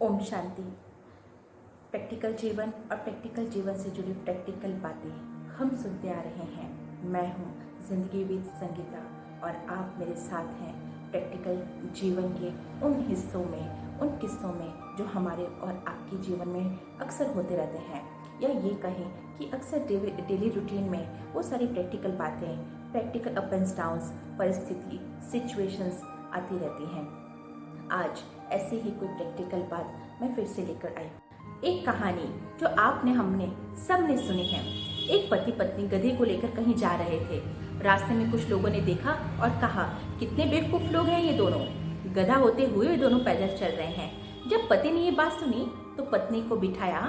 Om Shanti. Practical जीवन और practical जीवन से जुड़ी प्रैक्टिकल बातें हम सुनते आ रहे हैं। मैं हूँ जिंदगी विद संगीता और आप मेरे साथ हैं प्रैक्टिकल जीवन के उन हिस्सों में, उन किस्सों में जो हमारे और आपके जीवन में अक्सर होते रहते हैं, या ये कहें कि अक्सर डेली रूटीन में वो सारी प्रैक्टिकल बातें, प्रैक्टिकल अप एंड डाउन्स, परिस्थिति, सिचुएशंस आती रहती हैं। आज ऐसे ही कोई प्रैक्टिकल बात मैं फिर से लेकर आई। एक कहानी जो आपने हमने सबने सुनी है। एक पति पत्नी गधे को लेकर कहीं जा रहे थे। रास्ते में कुछ लोगों ने देखा और कहा, कितने बेवकूफ लोग हैं ये दोनों, गधा होते हुए दोनों पैदल चल रहे हैं। जब पति ने ये बात सुनी तो पत्नी को बिठाया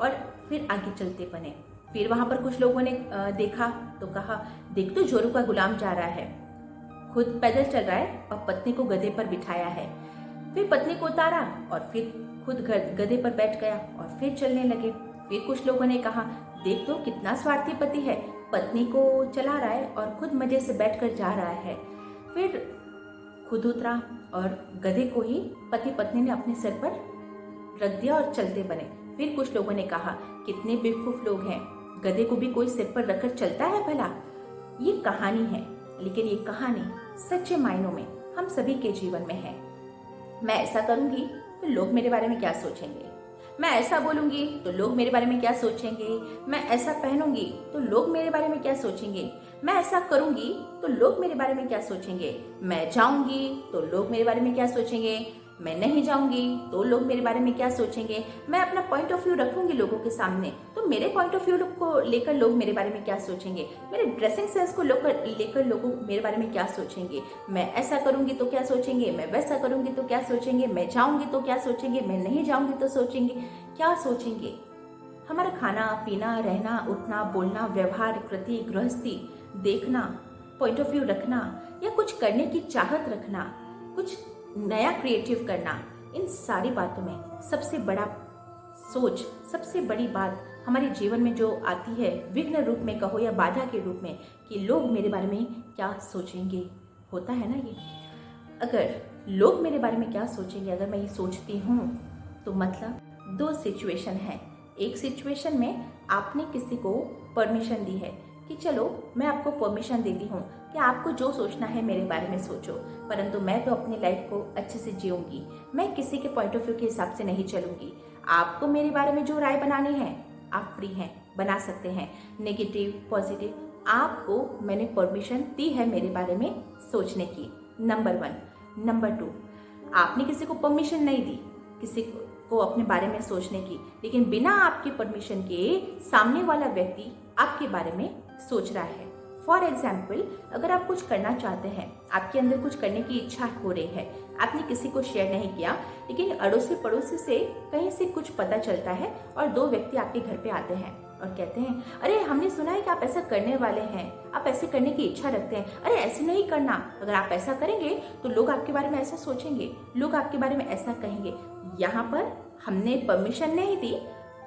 और फिर आगे चलते बने। फिर वहां पर कुछ लोगों ने देखा तो कहा, देख तो जोरू का गुलाम जा रहा है, खुद पैदल चल रहा है और पत्नी को गधे पर बिठाया है। फिर पत्नी को उतारा और फिर खुद गधे पर बैठ गया और फिर चलने लगे। फिर कुछ लोगों ने कहा, देख तो कितना स्वार्थी पति है, पत्नी को चला रहा है और खुद मजे से बैठकर जा रहा है। फिर खुद उतरा और गधे को ही पति पत्नी ने अपने सिर पर रख दिया और चलते बने। फिर कुछ लोगों ने कहा, कितने बेवकूफ लोग हैं, गधे को भी कोई सिर पर रखकर चलता है भला। ये कहानी है, लेकिन ये कहानी सच्चे मायनों में हम सभी के जीवन में है। मैं ऐसा करूंगी तो लोग मेरे बारे में क्या सोचेंगे, मैं ऐसा बोलूंगी तो लोग मेरे बारे में क्या सोचेंगे, मैं ऐसा पहनूंगी तो लोग मेरे बारे में क्या सोचेंगे, मैं ऐसा करूंगी तो लोग मेरे बारे में क्या सोचेंगे, मैं जाऊंगी तो लोग मेरे बारे में क्या सोचेंगे, मैं नहीं जाऊंगी तो लोग मेरे बारे में क्या सोचेंगे, मैं अपना पॉइंट ऑफ व्यू रखूंगी लोगों के सामने तो मेरे पॉइंट ऑफ व्यू को लेकर लोग मेरे बारे में क्या सोचेंगे, मेरे ड्रेसिंग सेंस को लेकर लोग मेरे बारे में क्या सोचेंगे, मैं ऐसा करूंगी तो क्या सोचेंगे, मैं वैसा करूंगी तो क्या सोचेंगे, मैं जाऊंगी तो क्या सोचेंगे, मैं नहीं जाऊंगी तो सोचेंगे क्या सोचेंगे। हमारा खाना पीना, रहना, उठना, बोलना, व्यवहार, कृति, गृहस्थी, देखना, पॉइंट ऑफ व्यू रखना या कुछ करने की चाहत रखना, कुछ नया क्रिएटिव करना, इन सारी बातों में सबसे बड़ा सोच, सबसे बड़ी बात हमारे जीवन में जो आती है, विघ्न रूप में कहो या बाधा के रूप में, कि लोग मेरे बारे में क्या सोचेंगे, होता है ना ये। अगर लोग मेरे बारे में क्या सोचेंगे, अगर मैं ये सोचती हूँ तो मतलब दो सिचुएशन है। एक सिचुएशन में आपने किसी को परमिशन दी है कि चलो मैं आपको परमिशन देती हूँ कि आपको जो सोचना है मेरे बारे में सोचो, परंतु मैं तो अपनी लाइफ को अच्छे से जीऊंगी, मैं किसी के पॉइंट ऑफ व्यू के हिसाब से नहीं चलूंगी। आपको मेरे बारे में जो राय बनानी है आप फ्री हैं, बना सकते हैं, नेगेटिव पॉजिटिव, आपको मैंने परमिशन दी है मेरे बारे में सोचने की। नंबर 1। नंबर 2, आपने किसी को परमिशन नहीं दी किसी को अपने बारे में सोचने की, लेकिन बिना आपकी परमिशन के सामने वाला व्यक्ति आपके बारे में सोच रहा है। फॉर एग्जाम्पल, अगर आप कुछ करना चाहते हैं, आपके अंदर कुछ करने की इच्छा हो रही है, आपने किसी को शेयर नहीं किया, लेकिन अड़ोसी पड़ोसी से कहीं से कुछ पता चलता है और दो व्यक्ति आपके घर पे आते हैं और कहते हैं, अरे हमने सुना है कि आप ऐसा करने वाले हैं, आप ऐसे करने की इच्छा रखते हैं, अरे ऐसे नहीं करना, अगर आप ऐसा करेंगे तो लोग आपके बारे में ऐसा सोचेंगे, लोग आपके बारे में ऐसा कहेंगे। यहाँ पर हमने परमिशन नहीं दी,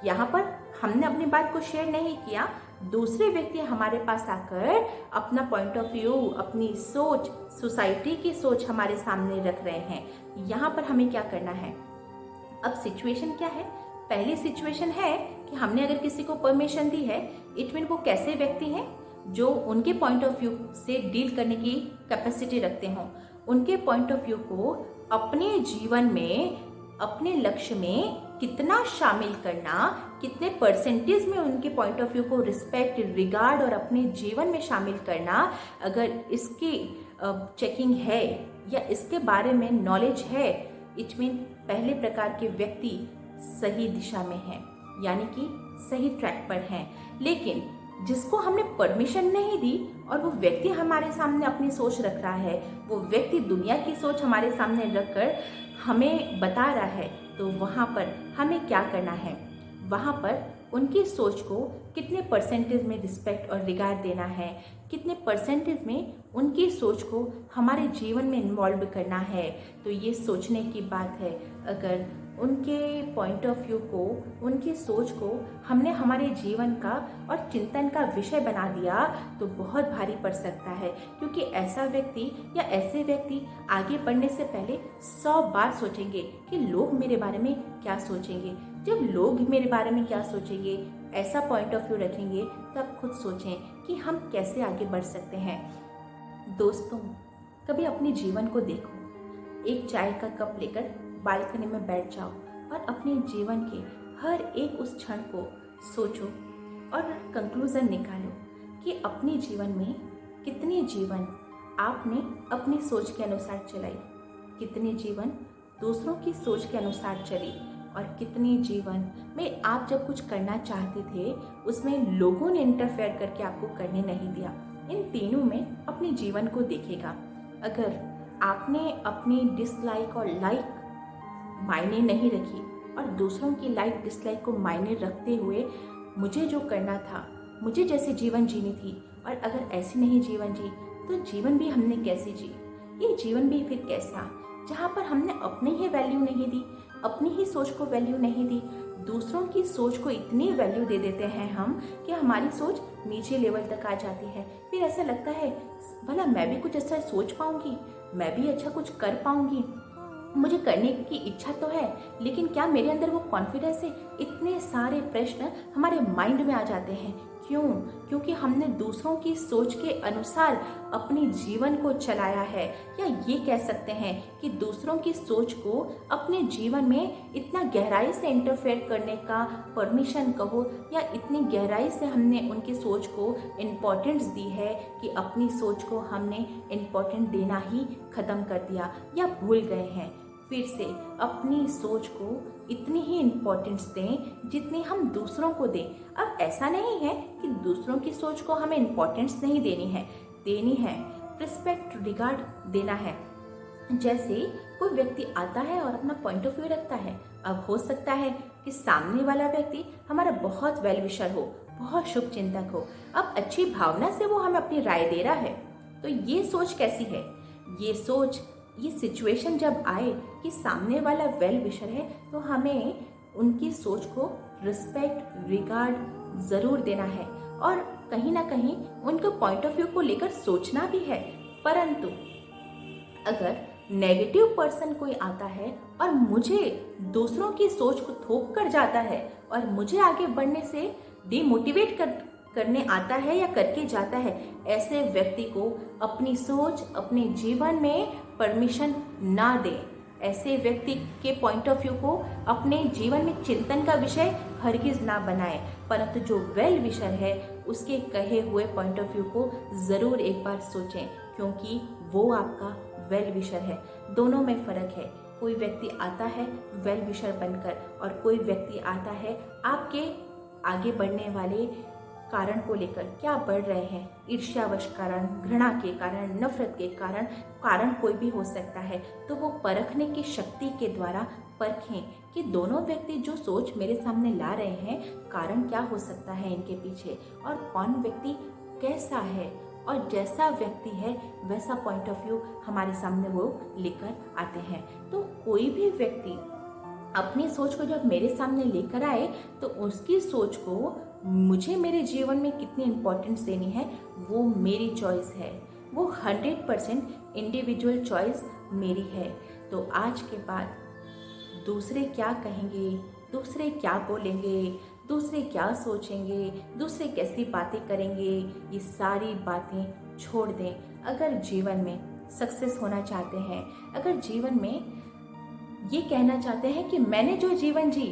यहाँ पर हमने अपनी बात को शेयर नहीं किया, दूसरे व्यक्ति हमारे पास आकर अपना पॉइंट ऑफ व्यू, अपनी सोच, सोसाइटी की सोच हमारे सामने रख रहे हैं। यहाँ पर हमें क्या करना है? अब सिचुएशन क्या है? पहली सिचुएशन है कि हमने अगर किसी को परमिशन दी है, इट मीन वो कैसे व्यक्ति हैं जो उनके पॉइंट ऑफ व्यू से डील करने की कैपेसिटी रखते हों, उनके पॉइंट ऑफ व्यू को अपने जीवन में, अपने लक्ष्य में कितना शामिल करना, कितने परसेंटेज में उनके पॉइंट ऑफ व्यू को रिस्पेक्ट, रिगार्ड और अपने जीवन में शामिल करना, अगर इसकी चेकिंग है या इसके बारे में नॉलेज है, इट मीन पहले प्रकार के व्यक्ति सही दिशा में हैं, यानी कि सही ट्रैक पर हैं। लेकिन जिसको हमने परमिशन नहीं दी और वो व्यक्ति हमारे सामने अपनी सोच रख रहा है, वो व्यक्ति दुनिया की सोच हमारे सामने रखकर हमें बता रहा है, तो वहाँ पर हमें क्या करना है? वहाँ पर उनकी सोच को कितने परसेंटेज में रिस्पेक्ट और रिगार्ड देना है, कितने परसेंटेज में उनकी सोच को हमारे जीवन में इन्वॉल्व करना है। तो ये सोचने की बात है। अगर उनके पॉइंट ऑफ व्यू को, उनकी सोच को हमने हमारे जीवन का और चिंतन का विषय बना दिया तो बहुत भारी पड़ सकता है, क्योंकि ऐसा व्यक्ति या ऐसे व्यक्ति आगे बढ़ने से पहले 100 बार सोचेंगे कि लोग मेरे बारे में क्या सोचेंगे। जब लोग मेरे बारे में क्या सोचेंगे ऐसा पॉइंट ऑफ व्यू रखेंगे तब खुद सोचें कि हम कैसे आगे बढ़ सकते हैं। दोस्तों, कभी अपने जीवन को देखो, एक चाय का कप लेकर बालकनी में बैठ जाओ और अपने जीवन के हर एक उस क्षण को सोचो और कंक्लूजन निकालो कि अपने जीवन में कितने जीवन आपने अपनी सोच के अनुसार चलाई, कितने जीवन दूसरों की सोच के अनुसार चली और कितने जीवन में आप जब कुछ करना चाहते थे उसमें लोगों ने इंटरफेयर करके आपको करने नहीं दिया। इन तीनों में अपने जीवन को देखेगा। अगर आपने अपनी डिसलाइक और लाइक मायने नहीं रखी और दूसरों की लाइक डिसलाइक को मायने रखते हुए मुझे जो करना था, मुझे जैसे जीवन जीनी थी और अगर ऐसी नहीं जीवन जी तो जीवन भी हमने कैसे जी, ये जीवन भी फिर कैसा, जहाँ पर हमने अपनी ही वैल्यू नहीं दी, अपनी ही सोच को वैल्यू नहीं दी, दूसरों की सोच को इतनी वैल्यू दे देते हैं हम कि हमारी सोच नीचे लेवल तक आ जाती है। फिर ऐसा लगता है भला मैं भी कुछ अच्छा सोच पाऊंगी, मैं भी अच्छा कुछ कर पाऊंगी, मुझे करने की इच्छा तो है लेकिन क्या मेरे अंदर वो कॉन्फिडेंस है। इतने सारे प्रश्न हमारे माइंड में आ जाते हैं। क्यों? क्योंकि हमने दूसरों की सोच के अनुसार अपने जीवन को चलाया है, या ये कह सकते हैं कि दूसरों की सोच को अपने जीवन में इतना गहराई से इंटरफेयर करने का परमिशन कहो, या इतनी गहराई से हमने उनकी सोच को इम्पोर्टेंस दी है कि अपनी सोच को हमने इम्पोर्टेंट देना ही खत्म कर दिया या भूल गए हैं। फिर से अपनी सोच को इतनी ही इम्पोर्टेंस दें जितनी हम दूसरों को दें। अब ऐसा नहीं है कि दूसरों की सोच को हमें इम्पोर्टेंस नहीं देनी है, रिस्पेक्ट, रिगार्ड देना है। जैसे कोई व्यक्ति आता है और अपना पॉइंट ऑफ व्यू रखता है, अब हो सकता है कि सामने वाला व्यक्ति हमारा बहुत वेल विशर हो, बहुत शुभ चिंतक हो, अब अच्छी भावना से वो हमें अपनी राय दे रहा है। तो ये सोच कैसी है? ये सिचुएशन जब आए कि सामने वाला वेल विशर है तो हमें उनकी सोच को रिस्पेक्ट, रिगार्ड ज़रूर देना है और कहीं ना कहीं उनके पॉइंट ऑफ व्यू को लेकर सोचना भी है। परंतु अगर नेगेटिव पर्सन कोई आता है और मुझे दूसरों की सोच को थोप कर जाता है और मुझे आगे बढ़ने से डिमोटिवेट करने आता है या करके जाता है, ऐसे व्यक्ति को अपनी सोच, अपने जीवन में परमिशन ना दें। ऐसे व्यक्ति के पॉइंट ऑफ व्यू को अपने जीवन में चिंतन का विषय हरगिज ना बनाएं, परंतु जो वेल विशर है उसके कहे हुए पॉइंट ऑफ व्यू को ज़रूर एक बार सोचें, क्योंकि वो आपका वेल विशर है। दोनों में फ़र्क है। कोई व्यक्ति आता है वेल विशर बनकर और कोई व्यक्ति आता है आपके आगे बढ़ने वाले कारण को लेकर। क्या बढ़ रहे हैं? ईर्ष्यावश कारण, घृणा के कारण, नफरत के कारण कोई भी हो सकता है। तो वो परखने की शक्ति के द्वारा परखें कि दोनों व्यक्ति जो सोच मेरे सामने ला रहे हैं, कारण क्या हो सकता है इनके पीछे, और कौन व्यक्ति कैसा है, और जैसा व्यक्ति है वैसा पॉइंट ऑफ व्यू हमारे सामने वो लेकर आते हैं। तो कोई भी व्यक्ति अपनी सोच को जब मेरे सामने लेकर आए तो उसकी सोच को मुझे मेरे जीवन में कितनी इम्पोर्टेंस देनी है वो मेरी चॉइस है, वो 100% इंडिविजुअल चॉइस मेरी है। तो आज के बाद दूसरे क्या कहेंगे, दूसरे क्या बोलेंगे, दूसरे क्या सोचेंगे, दूसरे कैसी बातें करेंगे, ये सारी बातें छोड़ दें। अगर जीवन में सक्सेस होना चाहते हैं, अगर जीवन में ये कहना चाहते हैं कि मैंने जो जीवन जी,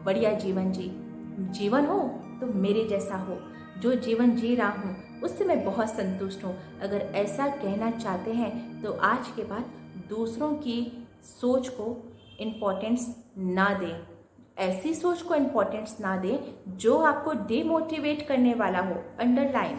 बढ़िया जीवन हो तो मेरे जैसा हो, जो जीवन जी रहा हूँ उससे मैं बहुत संतुष्ट हूँ, अगर ऐसा कहना चाहते हैं तो आज के बाद दूसरों की सोच को इम्पोर्टेंस ना दें। ऐसी सोच को इम्पोर्टेंस ना दें जो आपको डिमोटिवेट करने वाला हो, अंडरलाइन,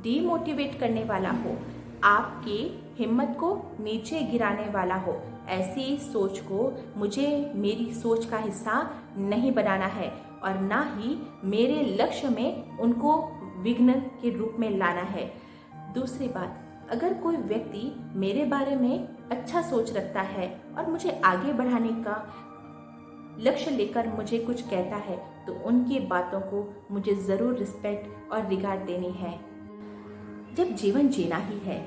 डिमोटिवेट करने वाला हो, आपकी हिम्मत को नीचे गिराने वाला हो। ऐसी सोच को मुझे मेरी सोच का हिस्सा नहीं बनाना है और ना ही मेरे लक्ष्य में उनको विघ्न के रूप में लाना है। दूसरी बात, अगर कोई व्यक्ति मेरे बारे में अच्छा सोच रखता है और मुझे आगे बढ़ाने का लक्ष्य लेकर मुझे कुछ कहता है, तो उनकी बातों को मुझे ज़रूर रिस्पेक्ट और रिगार्ड देनी है। जब जीवन जीना ही है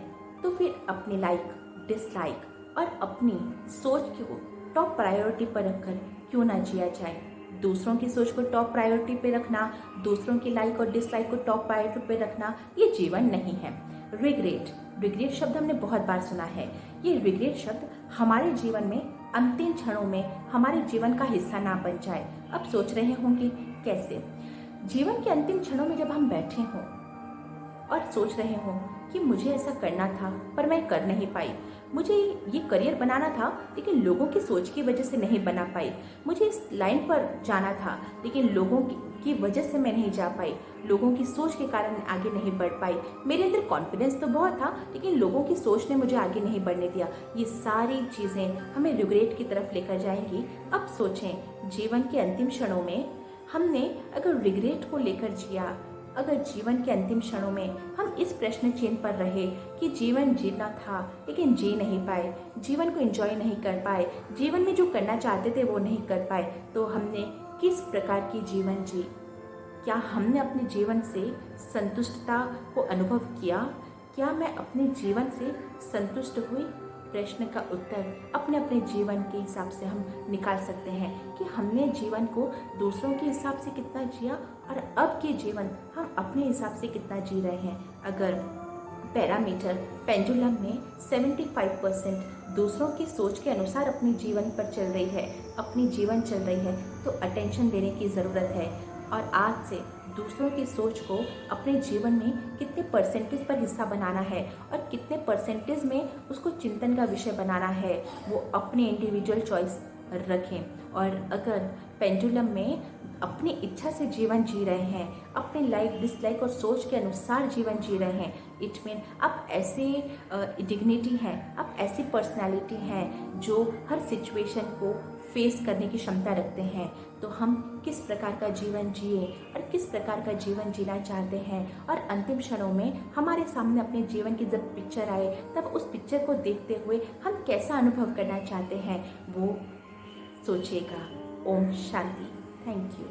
तो फिर अपनी लाइक, डिसलाइक और अपनी सोच को टॉप प्रायोरिटी पर रखकर क्यों ना जिया जाए। दूसरों की सोच को टॉप प्रायोरिटी पे रखना, दूसरों की लाइक और डिसलाइक को टॉप प्रायोरिटी पे रखना, ये जीवन नहीं है। रिग्रेट शब्द हमने बहुत बार सुना है। ये रिग्रेट शब्द हमारे जीवन में अंतिम क्षणों में हमारे जीवन का हिस्सा ना बन जाए। अब सोच रहे होंगे कैसे। जीवन के अंतिम क्षणों में जब हम बैठे हों और सोच रहे हों कि मुझे ऐसा करना था पर मैं कर नहीं पाई, मुझे ये करियर बनाना था लेकिन लोगों की सोच की वजह से नहीं बना पाई, मुझे इस लाइन पर जाना था लेकिन लोगों की वजह से मैं नहीं जा पाई, लोगों की सोच के कारण आगे नहीं बढ़ पाई, मेरे अंदर कॉन्फिडेंस तो बहुत था लेकिन लोगों की सोच ने मुझे आगे नहीं बढ़ने दिया। ये सारी चीज़ें हमें रिग्रेट की तरफ लेकर जाएंगी। अब सोचें, जीवन के अंतिम क्षणों में हमने अगर रिग्रेट को लेकर जिया, अगर जीवन के अंतिम क्षणों में हम इस प्रश्न चिन्ह पर रहे कि जीवन जीना था लेकिन जी नहीं पाए, जीवन को एंजॉय नहीं कर पाए, जीवन में जो करना चाहते थे वो नहीं कर पाए, तो हमने किस प्रकार की जीवन जी? क्या हमने अपने जीवन से संतुष्टता को अनुभव किया? क्या मैं अपने जीवन से संतुष्ट हुई? प्रश्न का उत्तर अपने अपने जीवन के हिसाब से हम निकाल सकते हैं कि हमने जीवन को दूसरों के हिसाब से कितना जिया और अब के जीवन हम अपने हिसाब से कितना जी रहे हैं। अगर पैरामीटर पेंडुलम में 75% दूसरों की सोच के अनुसार अपनी जीवन पर चल रही है, अपनी जीवन चल रही है, तो अटेंशन देने की ज़रूरत है। और आज से दूसरों की सोच को अपने जीवन में कितने परसेंटेज पर हिस्सा बनाना है और कितने परसेंटेज में उसको चिंतन का विषय बनाना है, वो अपने इंडिविजुअल चॉइस रखें। और अगर पेंडुलम में अपनी इच्छा से जीवन जी रहे हैं, अपने लाइक डिसलाइक और सोच के अनुसार जीवन जी रहे हैं, इट मीन आप ऐसे डिग्निटी हैं, आप ऐसी पर्सनालिटी हैं जो हर सिचुएशन को फेस करने की क्षमता रखते हैं, तो हम किस प्रकार का जीवन जिए और किस प्रकार का जीवन जीना चाहते हैं। और अंतिम क्षणों में हमारे सामने अपने जीवन की जब पिक्चर आए, तब उस पिक्चर को देखते हुए हम कैसा अनुभव करना चाहते हैं वो सोचिएगा। ओम शांति। Thank you.